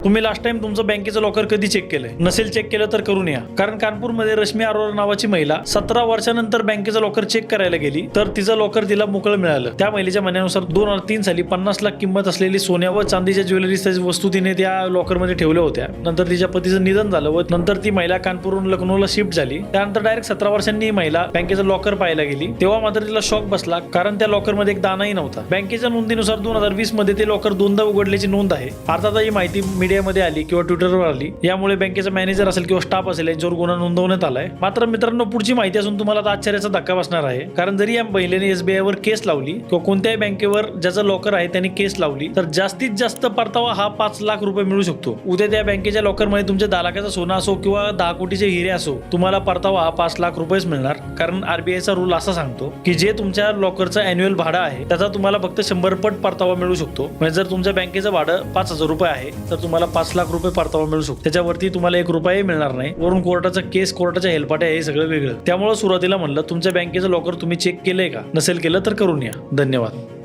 तुम्ही last time तुमचं बँकेचं लॉकर कधी चेक केलंय? नसेल चेक केलं तर करून या. कारण कानपूरमध्ये रश्मी अरोरा नावाची महिला 17 वर्षानंतर बँकेचं लॉकर चेक करायला गेली तर तिचं लॉकर तिला मोकळं मिळालं. त्या महिलेच्या म्हणण्यानुसार 2003 साली 50 लाख किंमत असलेली सोन्या व चांदीच्या ज्वेलरीच्या वस्तू तिने त्या लॉकरमध्ये ठेवल्या होत्या. नंतर तिच्या पतीचं निधन झालं व नंतर ती महिला कानपूरहून लखनौला शिफ्ट झाली. त्यानंतर डायरेक्ट 17 वर्षांनी ही महिला बँकेचं लॉकर पाहायला गेली. तेव्हा मात्र तिला शॉक बसला, कारण त्या लॉकरमध्ये एक दानाही नव्हता. बँकेच्या नोंदीनुसार 2020 मध्ये ते लॉकर दोनदा उघडल्याची नोंद आहे. अर्थात ही माहिती मीडियामध्ये आली किंवा ट्विटरवर आली, यामुळे बँकेचा मॅनेजर असेल किंवा स्टाफ असेल यांच्यावर गुन्हा नोंदवण्यात आलाय. मात्र मित्रांनो, पुढची माहिती असून तुम्हाला आता आश्चर्याचा धक्का बसणार आहे. कारण जरी या महिलेने SBI वर केस लावली किंवा कोणत्याही बँकेवर ज्याचं लॉकर आहे त्यांनी केस लावली तर जास्तीत जास्त परतावा हा 5 लाख रुपये मिळू शकतो. उद्या त्या बँकेच्या लॉकरमध्ये तुमच्या 10 लाखाचं सोनं असो किंवा 10 कोटीचे हिरे असो, तुम्हाला परतावा हा 5 लाख रुपयेच मिळणार. कारण RBIचा रूल असा सांगतो की जे तुमच्या लॉकरचं अॅन्युअल भाडं आहे त्याचा तुम्हाला फक्त 100 पट परतावा मिळू शकतो. म्हणजे जर तुमच्या बँकेचं भाडं 5,000 रुपये आहे तर तुम्हाला 5 लाख रुपये परतावा मिळू शकतो. त्याच्यावरती तुम्हाला 1 रुपयाही मिळणार नाही. वरून कोर्टाचा केस, कोर्टाच्या हेलपाट्या हे सगळं वेगळं. त्यामुळे सुरुवातीला म्हणलं, तुमच्या बँकेचं लॉकर तुम्ही चेक केलंय का? नसेल केलं तर करून या. धन्यवाद.